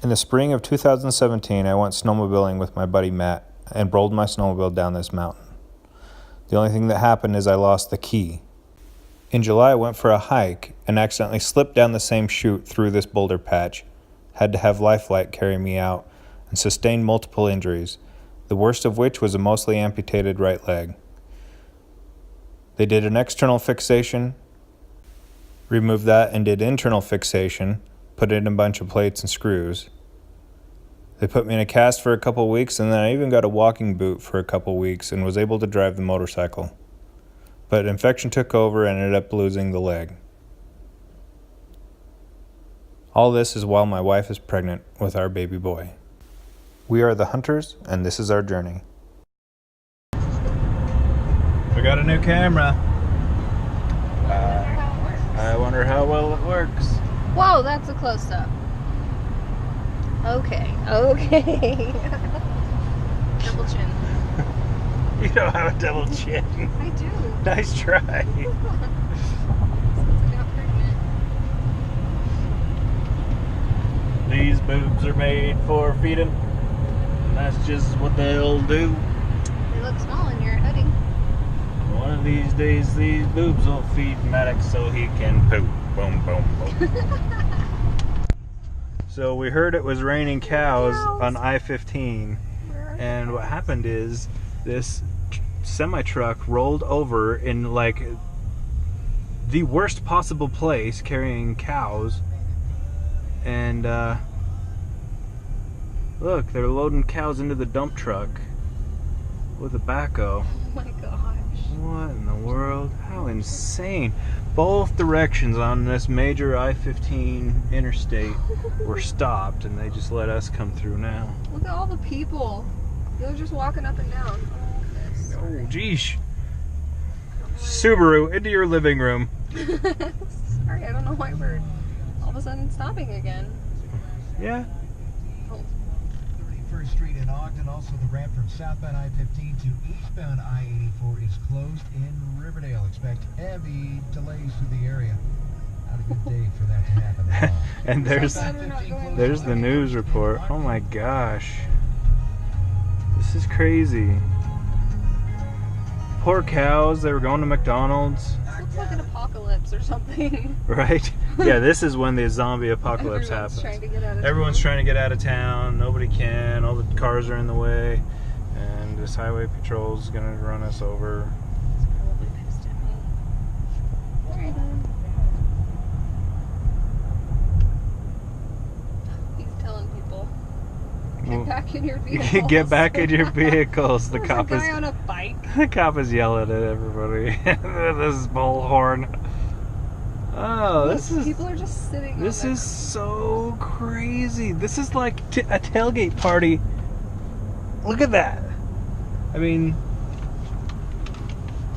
In the spring of 2017, I went snowmobiling with my buddy Matt and rolled my snowmobile down this mountain. The only thing that happened is I lost the key. In July, I went for a hike and accidentally slipped down the same chute through this boulder patch. Had to have Lifeline carry me out and sustained multiple injuries, the worst of which was a mostly amputated right leg. They did an external fixation, removed that and did internal fixation, put in a bunch of plates and screws. They put me in a cast for a couple weeks, and then I even got a walking boot for a couple weeks and was able to drive the motorcycle. But infection took over and ended up losing the leg. All this is while my wife is pregnant with our baby boy. We are the Hunters, and this is our journey. We got a new camera. I wonder how well it works. Whoa, that's a close-up. Okay. Double chin. You don't have a double chin. I do. Nice try. Since I got pregnant. These boobs are made for feeding. And that's just what they'll do. They look small in your hoodie. One of these days, these boobs will feed Maddox so he can poop. Boom, boom, boom. So we heard it was raining cows on I15. And what happened is this semi-truck rolled over in like the worst possible place carrying cows. And look, they're loading cows into the dump truck with a backhoe. Oh my gosh. What in the world? How insane. Both directions on this major I-15 interstate were stopped, and they just let us come through now. Look at all the people. They're just walking up and down. Oh, geesh. Subaru, into your living room. Sorry, I don't know why we're all of a sudden stopping again. Yeah. 31st Street in Ogden, also the ramp from southbound I-15 to eastbound I-84 is closed in Riverdale. Expect heavy delays through the area. Not a good day for that to happen at all. And there's the news report. Oh my gosh. This is crazy. Poor cows, they were going to McDonald's. Looks like an apocalypse or something. Right? Yeah, this is when the zombie apocalypse happens. Everyone's trying to get out of town. Nobody can. All the cars are in the way. And this highway patrol is going to run us over. He's probably pissed at me. Alright then. He's telling people, get back in your vehicles. Get back in your vehicles. The cop is... a guy on a bike. The cop is yelling at everybody. This is bullhorn. Oh, Look, this is... people are just sitting. This is so crazy. This is like a tailgate party. Look at that. I mean...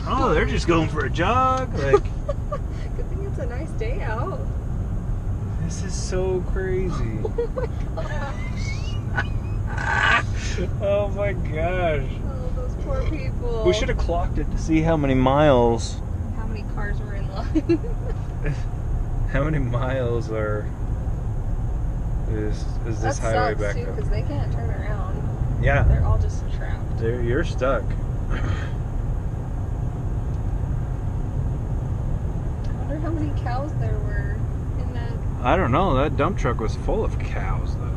Oh, they're just going for a jog. Like... Good thing it's a nice day out. This is so crazy. Oh my gosh. Oh my gosh. Oh, those poor people. We should have clocked it to see how many miles. How many cars were in line? How many miles is this highway back up? Because they can't turn around. Yeah. They're all just trapped. You're stuck. I wonder how many cows there were in that. I don't know. That dump truck was full of cows, though.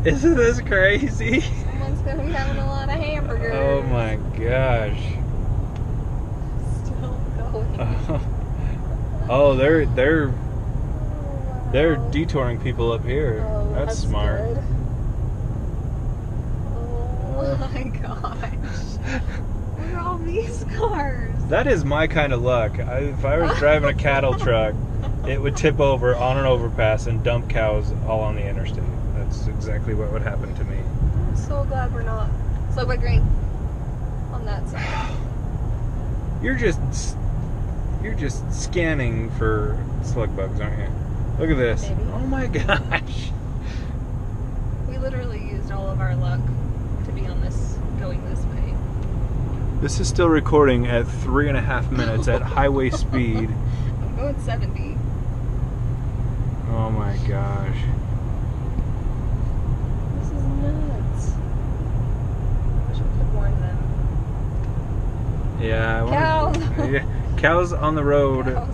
Isn't this crazy? Someone's gonna be having a lot of hamburgers. Oh my gosh. Still going. Oh, they're detouring people up here. Oh, that's smart. Good. Oh my gosh. Look at all these cars. That is my kind of luck. If I was driving a cattle truck, it would tip over on an overpass and dump cows all on the interstate. That's exactly what would happen to me. I'm so glad we're not slow by green on that side. You're just scanning for slug bugs, aren't you? Look at this. Maybe. Oh my gosh. We literally used all of our luck to be on this, going this way. This is still recording at 3.5 minutes at highway speed. I'm going 70. Oh my gosh. This is nuts. Wish we could warn them. Yeah. Cows. Yeah, cows on the road. Cows.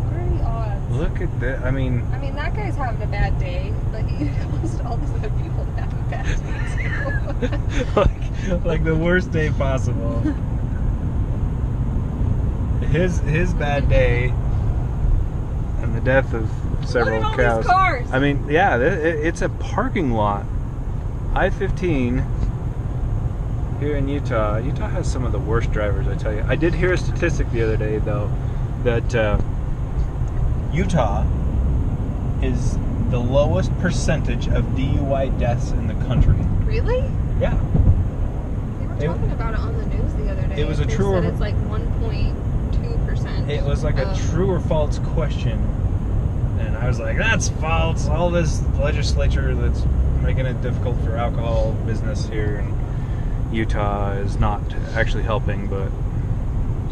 What are the odds? Look at that. I mean, that guy's having a bad day, but he caused all these other people to have a bad day too. like the worst day possible. His bad day and the death of several Look at all cows. these cars. I mean, yeah, it's a parking lot. I15 here in Utah. Utah has some of the worst drivers, I tell you. I did hear a statistic the other day, though, that Utah is the lowest percentage of DUI deaths in the country. Really? Yeah. They were talking about it on the news the other day. It was a They true said or- it's like 1.2%. It was like a true or false question. And I was like, that's false. All this legislature that's making it difficult for alcohol business here in Utah is not actually helping, but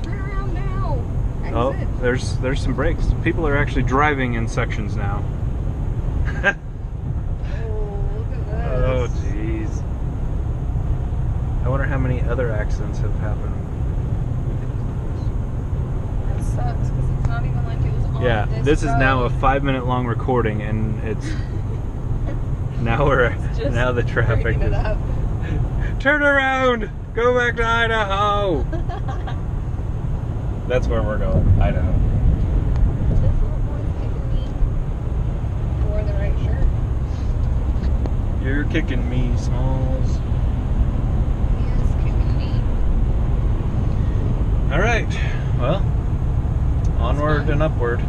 Turn around now. oh, Exit. there's some brakes. People are actually driving in sections now. Oh, look at this. Oh, jeez. I wonder how many other accidents have happened. That sucks because it's not even like it was on Yeah, this is road. now a 5-minute long recording, and it's now It's just now the traffic breaking it is. up. Turn around! Go back to Idaho! That's where we're going, Idaho. This little boy's kicking me. Wore the right shirt. You're kicking me, Smalls. He is kicking me. Alright, well, onward fun. and upward.